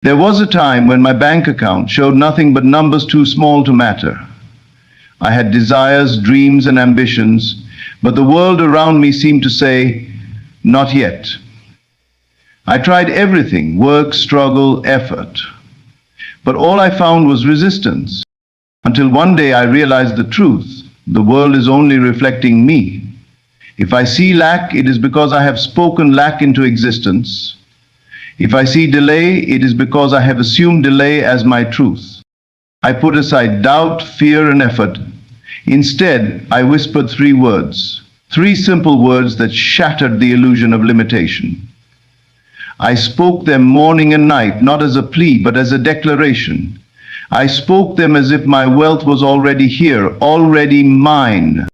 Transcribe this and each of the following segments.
There was a time when my bank account showed nothing but numbers too small to matter. I had desires, dreams, and ambitions, but the world around me seemed to say, not yet. I tried everything, work, struggle, effort. But all I found was resistance. Until one day I realized the truth. The world is only reflecting me. If I see lack, it is because I have spoken lack into existence. If I see delay, it is because I have assumed delay as my truth. I put aside doubt, fear, and effort. Instead, I whispered 3 words, 3 simple words that shattered the illusion of limitation. I spoke them morning and night, not as a plea, but as a declaration. I spoke them as if my wealth was already here, already mine.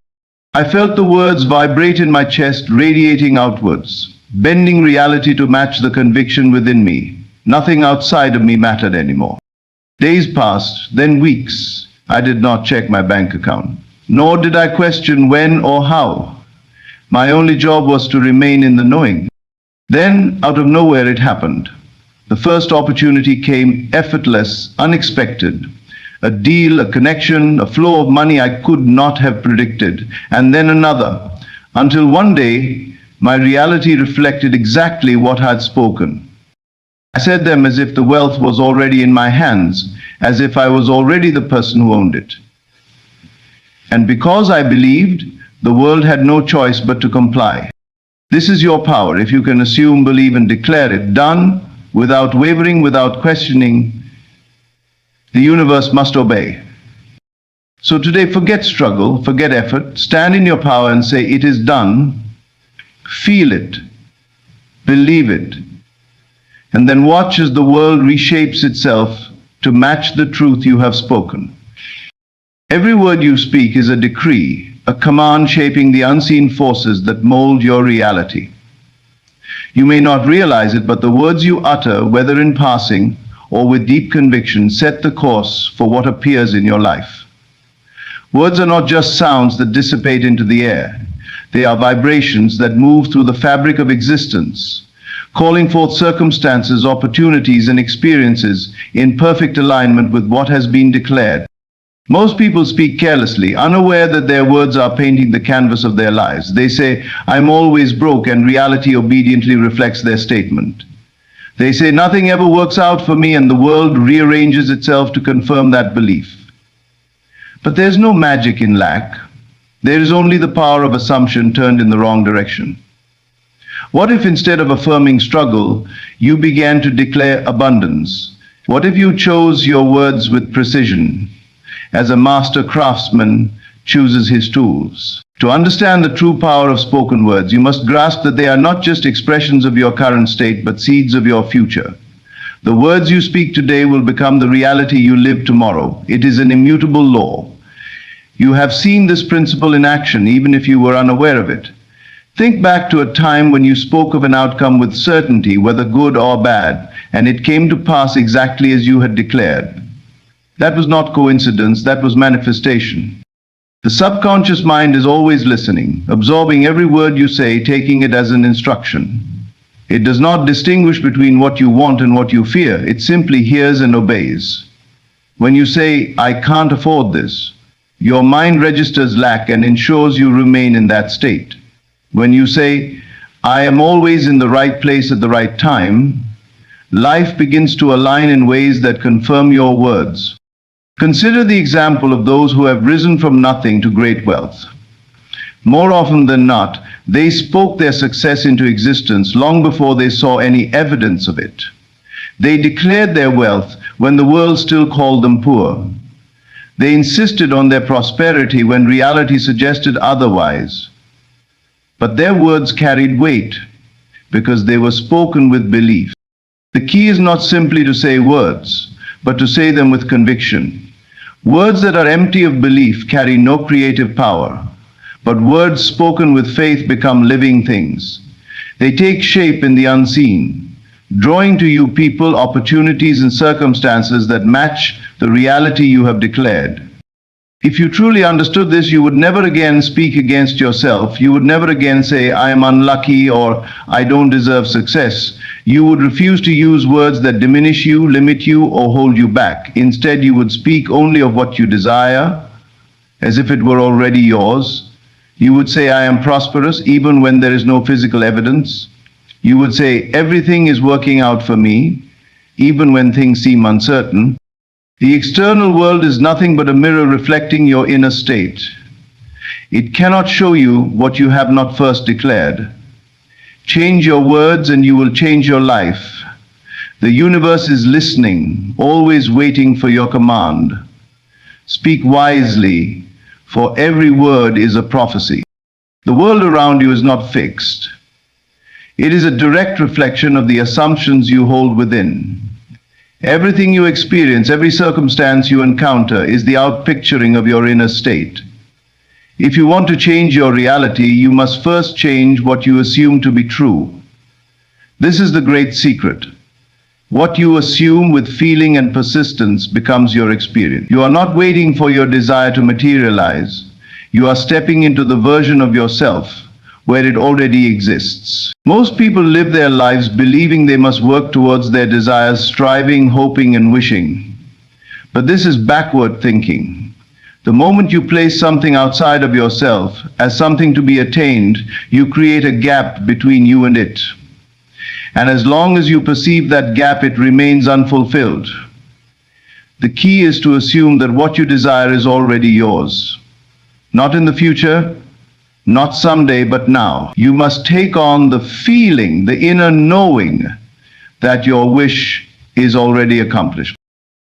I felt the words vibrate in my chest, radiating outwards, bending reality to match the conviction within me. Nothing outside of me mattered anymore. Days passed, then weeks. I did not check my bank account, nor did I question when or how. My only job was to remain in the knowing. Then, out of nowhere, it happened. The first opportunity came, effortless, unexpected. A deal, a connection, a flow of money I could not have predicted. And then another, until one day, my reality reflected exactly what I had spoken. I said them as if the wealth was already in my hands, as if I was already the person who owned it. And because I believed, the world had no choice but to comply. This is your power. If you can assume, believe, and declare it done, without wavering, without questioning, the universe must obey. So today, forget struggle, forget effort, stand in your power and say, it is done. Feel it, believe it, and then watch as the world reshapes itself to match the truth you have spoken. Every word you speak is a decree, a command shaping the unseen forces that mold your reality. You may not realize it, but the words you utter, whether in passing or with deep conviction, set the course for what appears in your life. Words are not just sounds that dissipate into the air. They are vibrations that move through the fabric of existence, calling forth circumstances, opportunities, and experiences in perfect alignment with what has been declared. Most people speak carelessly, unaware that their words are painting the canvas of their lives. They say, I'm always broke, and reality obediently reflects their statement. They say, nothing ever works out for me, and the world rearranges itself to confirm that belief. But there's no magic in lack. There is only the power of assumption turned in the wrong direction. What if instead of affirming struggle, you began to declare abundance? What if you chose your words with precision, as a master craftsman chooses his tools? To understand the true power of spoken words, you must grasp that they are not just expressions of your current state, but seeds of your future. The words you speak today will become the reality you live tomorrow. It is an immutable law. You have seen this principle in action, even if you were unaware of it. Think back to a time when you spoke of an outcome with certainty, whether good or bad, and it came to pass exactly as you had declared. That was not coincidence, that was manifestation. The subconscious mind is always listening, absorbing every word you say, taking it as an instruction. It does not distinguish between what you want and what you fear. It simply hears and obeys. When you say, I can't afford this, your mind registers lack and ensures you remain in that state. When you say, I am always in the right place at the right time, life begins to align in ways that confirm your words. Consider the example of those who have risen from nothing to great wealth. More often than not, they spoke their success into existence long before they saw any evidence of it. They declared their wealth when the world still called them poor. They insisted on their prosperity when reality suggested otherwise. But their words carried weight because they were spoken with belief. The key is not simply to say words, but to say them with conviction. Words that are empty of belief carry no creative power, but words spoken with faith become living things. They take shape in the unseen, drawing to you people, opportunities, and circumstances that match the reality you have declared. If you truly understood this, you would never again speak against yourself. You would never again say, I am unlucky or I don't deserve success. You would refuse to use words that diminish you, limit you, or hold you back. Instead, you would speak only of what you desire, as if it were already yours. You would say, I am prosperous, even when there is no physical evidence. You would say, everything is working out for me, even when things seem uncertain. The external world is nothing but a mirror reflecting your inner state. It cannot show you what you have not first declared. Change your words and you will change your life. The universe is listening, always waiting for your command. Speak wisely, for every word is a prophecy. The world around you is not fixed. It is a direct reflection of the assumptions you hold within. Everything you experience, every circumstance you encounter is the outpicturing of your inner state. If you want to change your reality, you must first change what you assume to be true. This is the great secret. What you assume with feeling and persistence becomes your experience. You are not waiting for your desire to materialize. You are stepping into the version of yourself where it already exists. Most people live their lives believing they must work towards their desires, striving, hoping, and wishing. But this is backward thinking. The moment you place something outside of yourself as something to be attained, you create a gap between you and it. And as long as you perceive that gap, it remains unfulfilled. The key is to assume that what you desire is already yours. Not in the future, not someday, but now. You must take on the feeling, the inner knowing that your wish is already accomplished.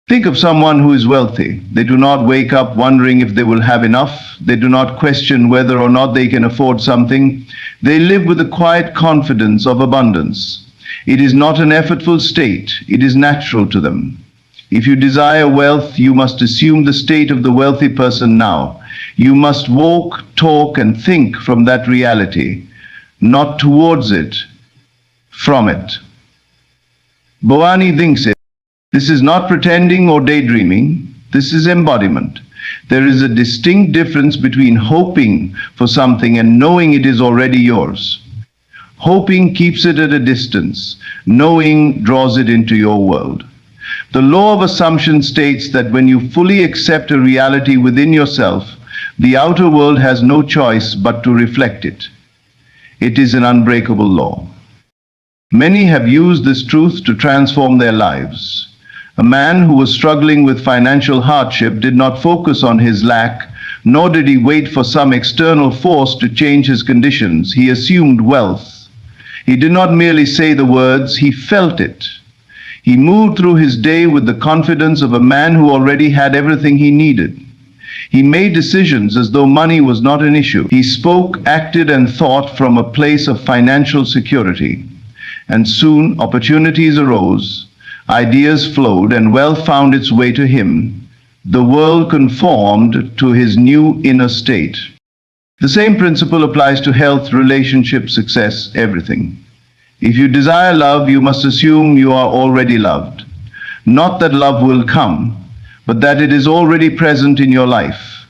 Think of someone who is wealthy. They do not wake up wondering if they will have enough. They do not question whether or not they can afford something. They live with the quiet confidence of abundance. It is not an effortful state. It is natural to them. If you desire wealth, you must assume the state of the wealthy person now. You must walk, talk, and think from that reality, not towards it, from it. Bhavani thinks it. This is not pretending or daydreaming. This is embodiment. There is a distinct difference between hoping for something and knowing it is already yours. Hoping keeps it at a distance. Knowing draws it into your world. The law of assumption states that when you fully accept a reality within yourself, the outer world has no choice but to reflect it. It is an unbreakable law. Many have used this truth to transform their lives. A man who was struggling with financial hardship did not focus on his lack, nor did he wait for some external force to change his conditions. He assumed wealth. He did not merely say the words, he felt it. He moved through his day with the confidence of a man who already had everything he needed. He made decisions as though money was not an issue. He spoke, acted, and thought from a place of financial security. And soon opportunities arose, ideas flowed, and wealth found its way to him. The world conformed to his new inner state. The same principle applies to health, relationships, success, everything. If you desire love, you must assume you are already loved. Not that love will come, but that it is already present in your life.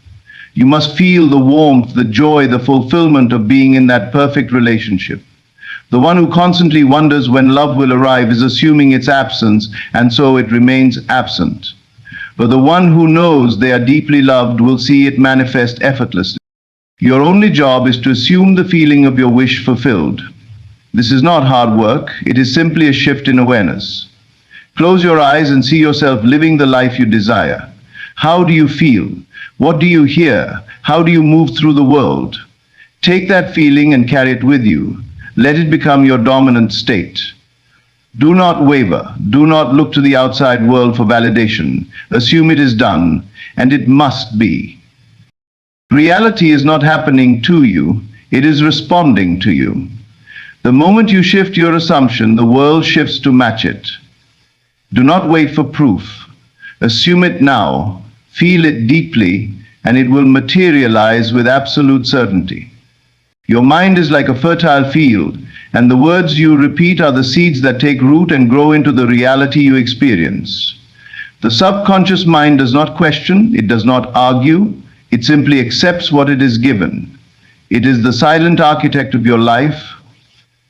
You must feel the warmth, the joy, the fulfillment of being in that perfect relationship. The one who constantly wonders when love will arrive is assuming its absence, and so it remains absent. But the one who knows they are deeply loved will see it manifest effortlessly. Your only job is to assume the feeling of your wish fulfilled. This is not hard work. It is simply a shift in awareness. Close your eyes and see yourself living the life you desire. How do you feel? What do you hear? How do you move through the world? Take that feeling and carry it with you. Let it become your dominant state. Do not waver. Do not look to the outside world for validation. Assume it is done, and it must be. Reality is not happening to you. It is responding to you. The moment you shift your assumption, the world shifts to match it. Do not wait for proof. Assume it now, feel it deeply, and it will materialize with absolute certainty. Your mind is like a fertile field, and the words you repeat are the seeds that take root and grow into the reality you experience. The subconscious mind does not question, it does not argue, It simply accepts what it is given. It is the silent architect of your life,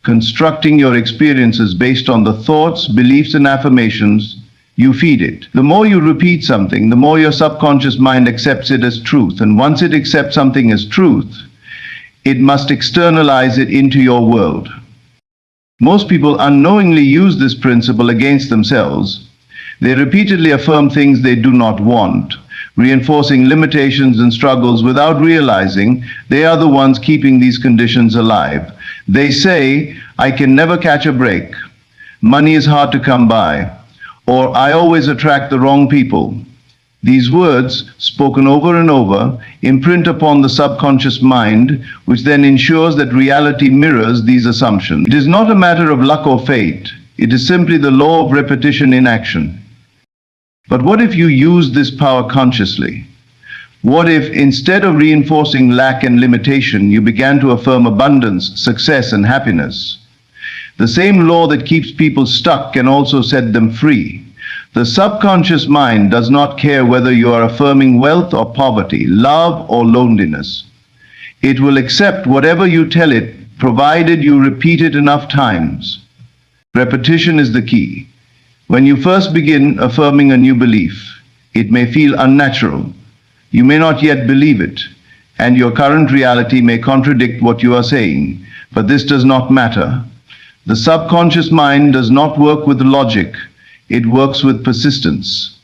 constructing your experiences based on the thoughts, beliefs, and affirmations you feed it. The more you repeat something, the more your subconscious mind accepts it as truth. And once it accepts something as truth, it must externalize it into your world. Most people unknowingly use this principle against themselves. They repeatedly affirm things they do not want, reinforcing limitations and struggles without realizing they are the ones keeping these conditions alive. They say, "I can never catch a break," "money is hard to come by," or "I always attract the wrong people." These words, spoken over and over, imprint upon the subconscious mind, which then ensures that reality mirrors these assumptions. It is not a matter of luck or fate. It is simply the law of repetition in action. But what if you use this power consciously? What if, instead of reinforcing lack and limitation, you began to affirm abundance, success, and happiness? The same law that keeps people stuck can also set them free. The subconscious mind does not care whether you are affirming wealth or poverty, love or loneliness. It will accept whatever you tell it, provided you repeat it enough times. Repetition is the key. When you first begin affirming a new belief, it may feel unnatural. You may not yet believe it, and your current reality may contradict what you are saying, but this does not matter. The subconscious mind does not work with logic. It works with persistence.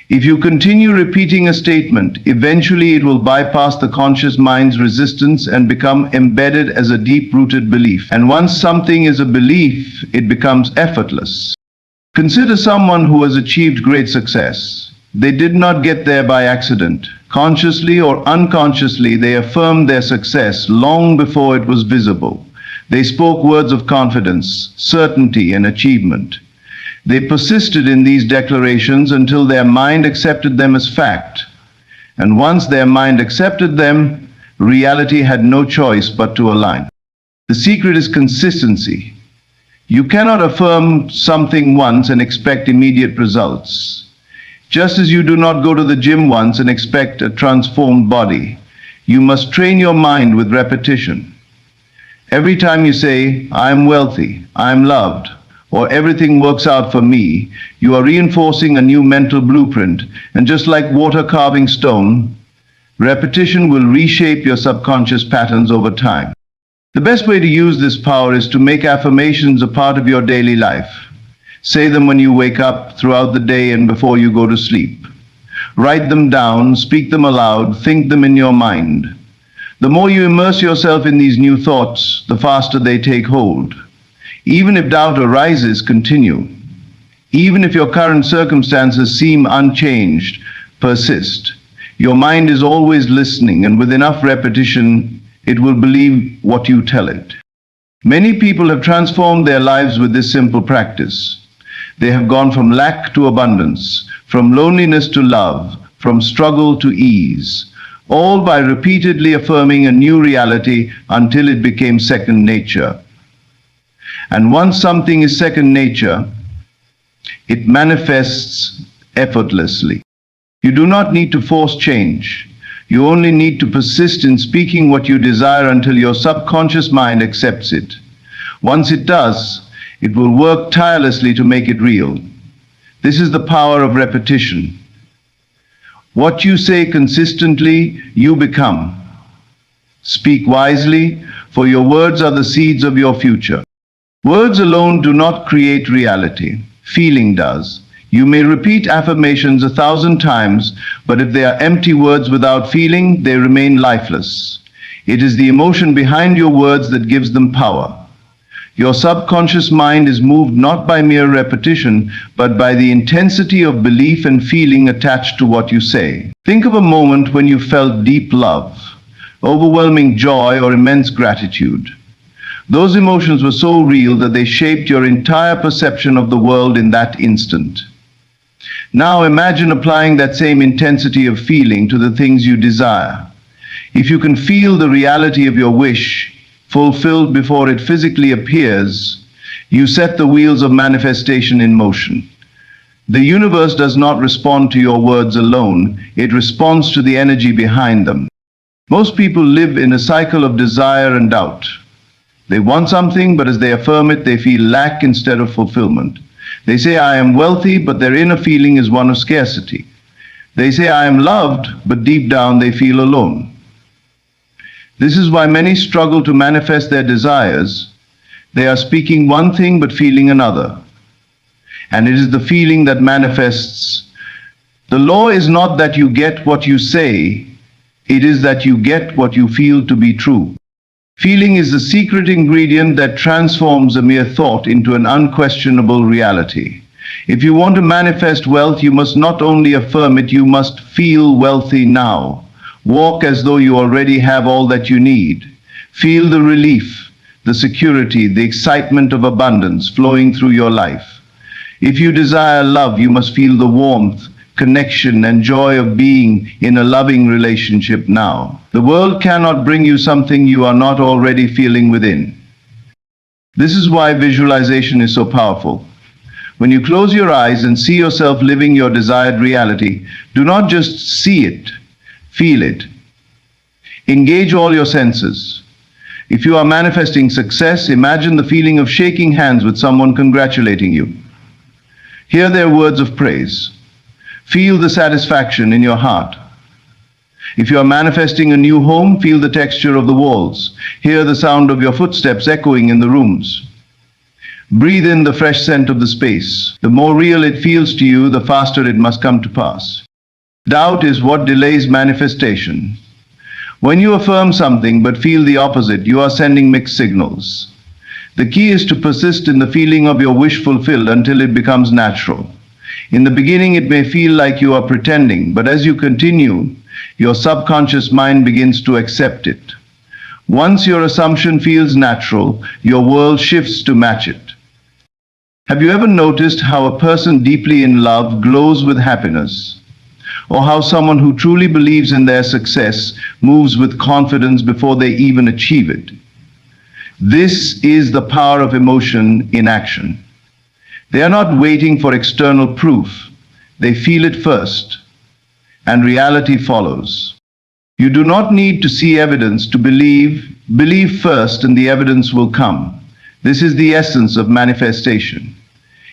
If you continue repeating a statement, eventually it will bypass the conscious mind's resistance and become embedded as a deep-rooted belief. And once something is a belief, it becomes effortless. Consider someone who has achieved great success. They did not get there by accident. Consciously or unconsciously, they affirmed their success long before it was visible. They spoke words of confidence, certainty, and achievement. They persisted in these declarations until their mind accepted them as fact. And once their mind accepted them, reality had no choice but to align. The secret is consistency. You cannot affirm something once and expect immediate results. Just as you do not go to the gym once and expect a transformed body, you must train your mind with repetition. Every time you say, "I am wealthy, I am loved," or "everything works out for me," you are reinforcing a new mental blueprint. And just like water carving stone, repetition will reshape your subconscious patterns over time. The best way to use this power is to make affirmations a part of your daily life. Say them when you wake up, throughout the day, and before you go to sleep. Write them down, speak them aloud, think them in your mind. The more you immerse yourself in these new thoughts, the faster they take hold. Even if doubt arises, continue. Even if your current circumstances seem unchanged, persist. Your mind is always listening, and with enough repetition, it will believe what you tell it. Many people have transformed their lives with this simple practice. They have gone from lack to abundance, from loneliness to love, from struggle to ease, all by repeatedly affirming a new reality until it became second nature. And once something is second nature, it manifests effortlessly. You do not need to force change. You only need to persist in speaking what you desire until your subconscious mind accepts it. Once it does, it will work tirelessly to make it real. This is the power of repetition. What you say consistently, you become. Speak wisely, for your words are the seeds of your future. Words alone do not create reality. Feeling does. You may repeat affirmations 1,000 times, but if they are empty words without feeling, they remain lifeless. It is the emotion behind your words that gives them power. Your subconscious mind is moved not by mere repetition, but by the intensity of belief and feeling attached to what you say. Think of a moment when you felt deep love, overwhelming joy, or immense gratitude. Those emotions were so real that they shaped your entire perception of the world in that instant. Now imagine applying that same intensity of feeling to the things you desire. If you can feel the reality of your wish fulfilled before it physically appears, you set the wheels of manifestation in motion. The universe does not respond to your words alone, it responds to the energy behind them. Most people live in a cycle of desire and doubt. They want something, but as they affirm it, they feel lack instead of fulfillment. They say, I am wealthy, but their inner feeling is one of scarcity. They say, I am loved, but deep down they feel alone. This is why many struggle to manifest their desires. They are speaking one thing, but feeling another. And it is the feeling that manifests. The law is not that you get what you say, it is that you get what you feel to be true. Feeling is the secret ingredient that transforms a mere thought into an unquestionable reality. If you want to manifest wealth, you must not only affirm it, you must feel wealthy now. Walk as though you already have all that you need. Feel the relief, the security, the excitement of abundance flowing through your life. If you desire love, you must feel the warmth, connection, and joy of being in a loving relationship now. The world cannot bring you something you are not already feeling within. This is why visualization is so powerful. When you close your eyes and see yourself living your desired reality, do not just see it, feel it. Engage all your senses. If you are manifesting success, imagine the feeling of shaking hands with someone congratulating you. Hear their words of praise. Feel the satisfaction in your heart. If you are manifesting a new home, feel the texture of the walls. Hear the sound of your footsteps echoing in the rooms. Breathe in the fresh scent of the space. The more real it feels to you, the faster it must come to pass. Doubt is what delays manifestation. When you affirm something but feel the opposite, you are sending mixed signals. The key is to persist in the feeling of your wish fulfilled until it becomes natural. In the beginning, it may feel like you are pretending, but as you continue, your subconscious mind begins to accept it. Once your assumption feels natural, your world shifts to match it. Have you ever noticed how a person deeply in love glows with happiness? Or how someone who truly believes in their success moves with confidence before they even achieve it? This is the power of emotion in action. They are not waiting for external proof. They feel it first, and reality follows. You do not need to see evidence to believe. Believe first, and the evidence will come. This is the essence of manifestation.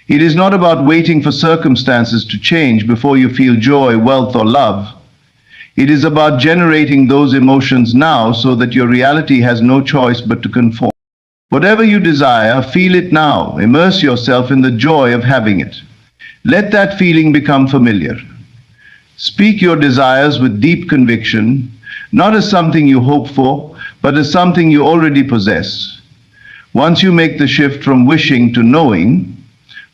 It is not about waiting for circumstances to change before you feel joy, wealth, or love. It is about generating those emotions now so that your reality has no choice but to conform. Whatever you desire, feel it now. Immerse yourself in the joy of having it. Let that feeling become familiar. Speak your desires with deep conviction, not as something you hope for, but as something you already possess. Once you make the shift from wishing to knowing,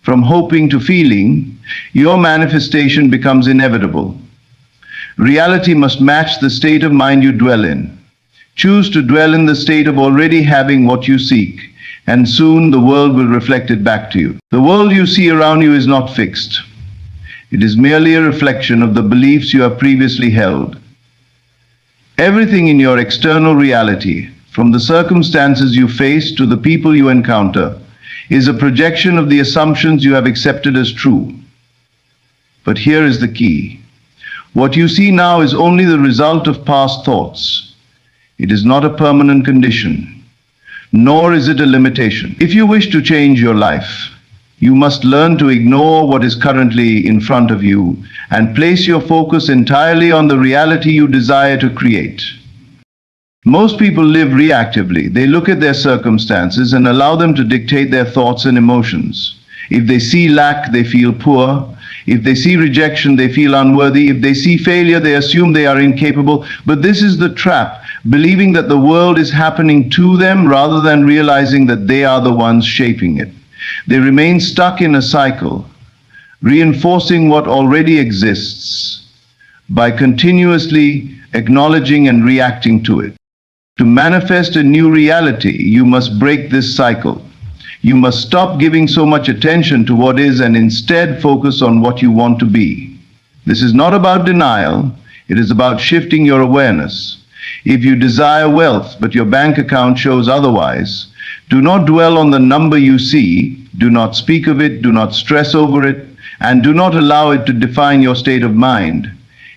from hoping to feeling, your manifestation becomes inevitable. Reality must match the state of mind you dwell in. Choose to dwell in the state of already having what you seek, and soon the world will reflect it back to you. The world you see around you is not fixed. It is merely a reflection of the beliefs you have previously held. Everything in your external reality, from the circumstances you face to the people you encounter, is a projection of the assumptions you have accepted as true. But here is the key. What you see now is only the result of past thoughts. It is not a permanent condition, nor is it a limitation. If you wish to change your life, you must learn to ignore what is currently in front of you and place your focus entirely on the reality you desire to create. Most people live reactively. They look at their circumstances and allow them to dictate their thoughts and emotions. If they see lack, they feel poor. If they see rejection, they feel unworthy. If they see failure, they assume they are incapable. But this is the trap, believing that the world is happening to them rather than realizing that they are the ones shaping it. They remain stuck in a cycle, reinforcing what already exists by continuously acknowledging and reacting to it. To manifest a new reality, you must break this cycle. You must stop giving so much attention to what is and instead focus on what you want to be. This is not about denial, it is about shifting your awareness. If you desire wealth, but your bank account shows otherwise, do not dwell on the number you see, do not speak of it, do not stress over it. and do not allow it to define your state of mind.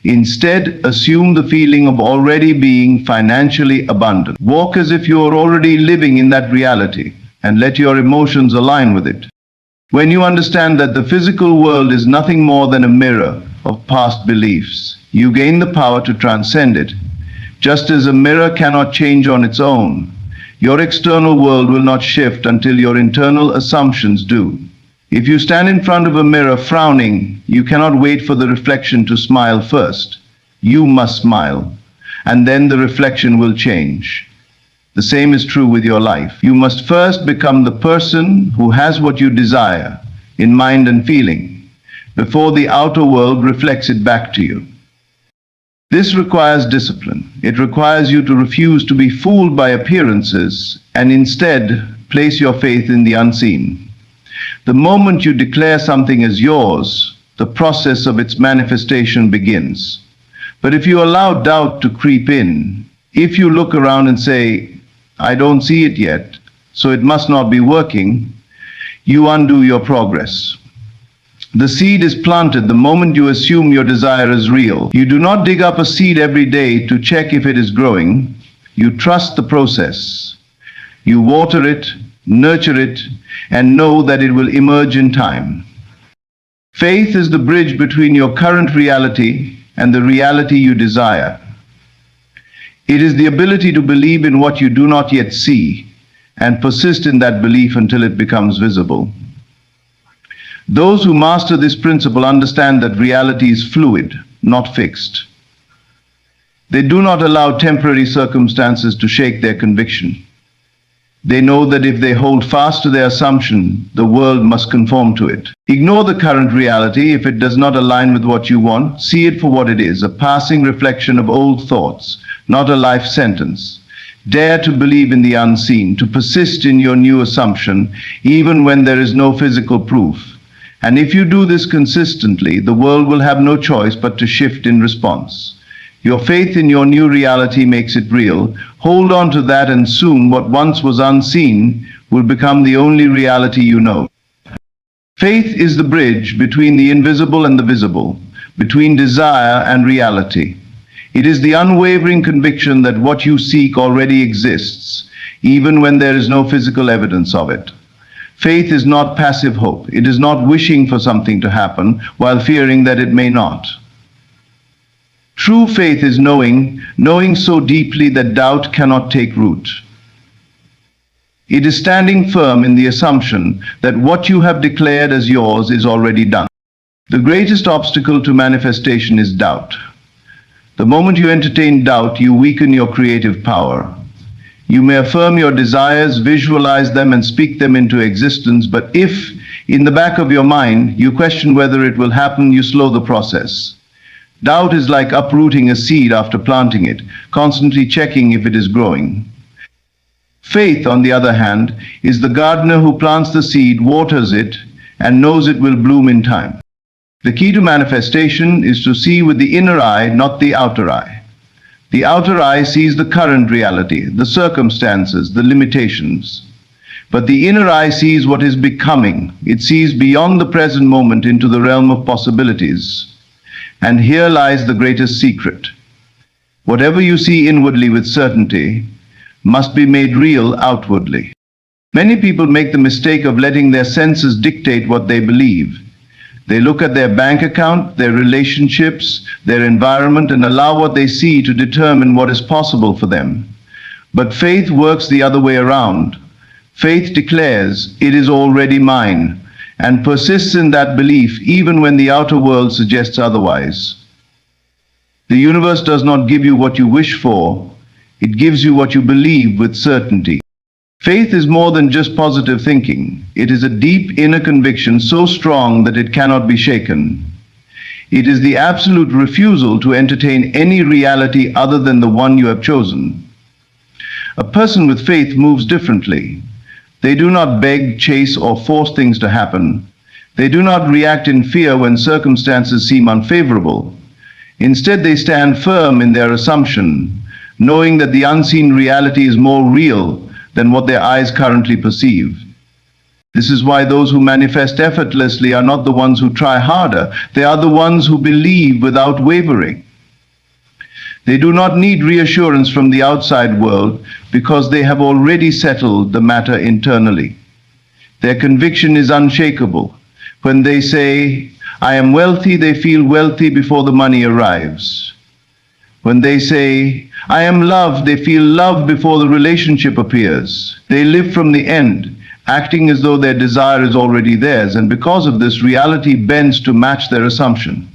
Instead, assume the feeling of already being financially abundant. Walk as if you are already living in that reality, and let your emotions align with it. When you understand that the physical world is nothing more than a mirror of past beliefs, you gain the power to transcend it. Just as a mirror cannot change on its own, your external world will not shift until your internal assumptions do. If you stand in front of a mirror frowning, you cannot wait for the reflection to smile first. You must smile, and then the reflection will change. The same is true with your life. You must first become the person who has what you desire in mind and feeling, before the outer world reflects it back to you. This requires discipline. It requires you to refuse to be fooled by appearances and instead place your faith in the unseen. The moment you declare something as yours, the process of its manifestation begins. But if you allow doubt to creep in, if you look around and say, "I don't see it yet, so it must not be working," you undo your progress. The seed is planted the moment you assume your desire is real. You do not dig up a seed every day to check if it is growing. You trust the process. You water it, nurture it, and know that it will emerge in time. Faith is the bridge between your current reality and the reality you desire. It is the ability to believe in what you do not yet see and persist in that belief until it becomes visible. Those who master this principle understand that reality is fluid, not fixed. They do not allow temporary circumstances to shake their conviction. They know that if they hold fast to their assumption, the world must conform to it. Ignore the current reality if it does not align with what you want. See it for what it is, a passing reflection of old thoughts, not a life sentence. Dare to believe in the unseen, to persist in your new assumption, even when there is no physical proof. And if you do this consistently, the world will have no choice but to shift in response. Your faith in your new reality makes it real. Hold on to that, and soon what once was unseen will become the only reality you know. Faith is the bridge between the invisible and the visible, between desire and reality. It is the unwavering conviction that what you seek already exists, even when there is no physical evidence of it. Faith is not passive hope. It is not wishing for something to happen while fearing that it may not. True faith is knowing so deeply that doubt cannot take root. It is standing firm in the assumption that what you have declared as yours is already done. The greatest obstacle to manifestation is doubt. The moment you entertain doubt, you weaken your creative power. You may affirm your desires, visualize them, and speak them into existence, but if, in the back of your mind, you question whether it will happen, you slow the process. Doubt is like uprooting a seed after planting it, constantly checking if it is growing. Faith, on the other hand, is the gardener who plants the seed, waters it, and knows it will bloom in time. The key to manifestation is to see with the inner eye, not the outer eye. The outer eye sees the current reality, the circumstances, the limitations. But the inner eye sees what is becoming. It sees beyond the present moment into the realm of possibilities. And here lies the greatest secret. Whatever you see inwardly with certainty must be made real outwardly. Many people make the mistake of letting their senses dictate what they believe. They look at their bank account, their relationships, their environment, and allow what they see to determine what is possible for them. But faith works the other way around. Faith declares, "It is already mine," and persists in that belief even when the outer world suggests otherwise. The universe does not give you what you wish for, it gives you what you believe with certainty. Faith is more than just positive thinking. It is a deep inner conviction so strong that it cannot be shaken. It is the absolute refusal to entertain any reality other than the one you have chosen. A person with faith moves differently. They do not beg, chase, or force things to happen. They do not react in fear when circumstances seem unfavorable. Instead, they stand firm in their assumption, knowing that the unseen reality is more real than what their eyes currently perceive. This is why those who manifest effortlessly are not the ones who try harder. They are the ones who believe without wavering. They do not need reassurance from the outside world because they have already settled the matter internally. Their conviction is unshakable. When they say, "I am wealthy," they feel wealthy before the money arrives. When they say, "I am loved," they feel loved before the relationship appears. They live from the end, acting as though their desire is already theirs, and because of this, reality bends to match their assumption.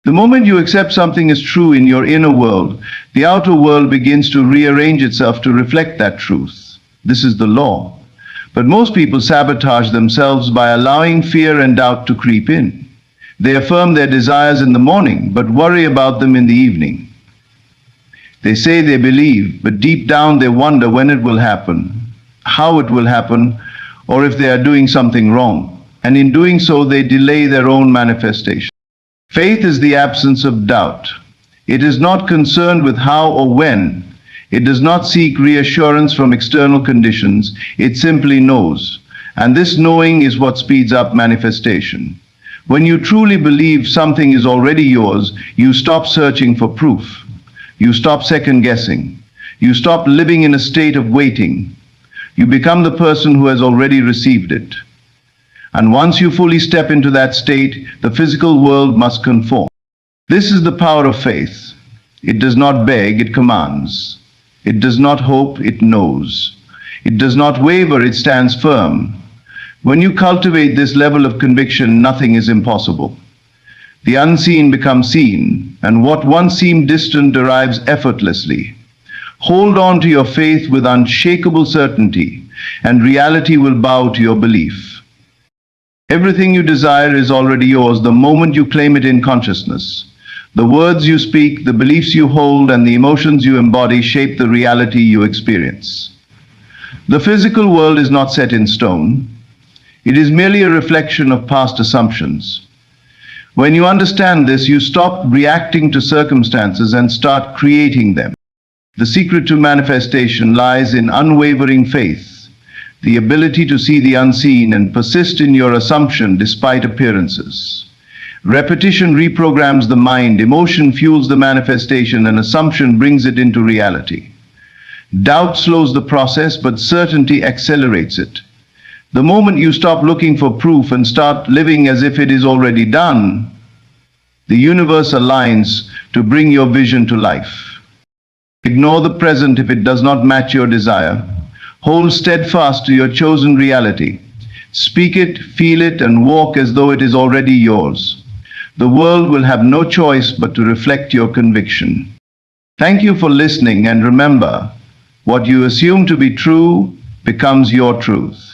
The moment you accept something is true in your inner world, the outer world begins to rearrange itself to reflect that truth. This is the law. But most people sabotage themselves by allowing fear and doubt to creep in. They affirm their desires in the morning, but worry about them in the evening. They say they believe, but deep down they wonder when it will happen, how it will happen, or if they are doing something wrong. And in doing so, they delay their own manifestation. Faith is the absence of doubt. It is not concerned with how or when. It does not seek reassurance from external conditions. It simply knows. And this knowing is what speeds up manifestation. When you truly believe something is already yours, you stop searching for proof. You stop second guessing. You stop living in a state of waiting. You become the person who has already received it. And once you fully step into that state, the physical world must conform. This is the power of faith. It does not beg, it commands. It does not hope, it knows. It does not waver, it stands firm. When you cultivate this level of conviction, nothing is impossible. The unseen becomes seen, and what once seemed distant arrives effortlessly. Hold on to your faith with unshakable certainty, and reality will bow to your belief. Everything you desire is already yours the moment you claim it in consciousness. The words you speak, the beliefs you hold, and the emotions you embody shape the reality you experience. The physical world is not set in stone. It is merely a reflection of past assumptions. When you understand this, you stop reacting to circumstances and start creating them. The secret to manifestation lies in unwavering faith, the ability to see the unseen and persist in your assumption despite appearances. Repetition reprograms the mind, emotion fuels the manifestation, and assumption brings it into reality. Doubt slows the process, but certainty accelerates it. The moment you stop looking for proof and start living as if it is already done, the universe aligns to bring your vision to life. Ignore the present if it does not match your desire. Hold steadfast to your chosen reality. Speak it, feel it, and walk as though it is already yours. The world will have no choice but to reflect your conviction. Thank you for listening, and remember, what you assume to be true becomes your truth.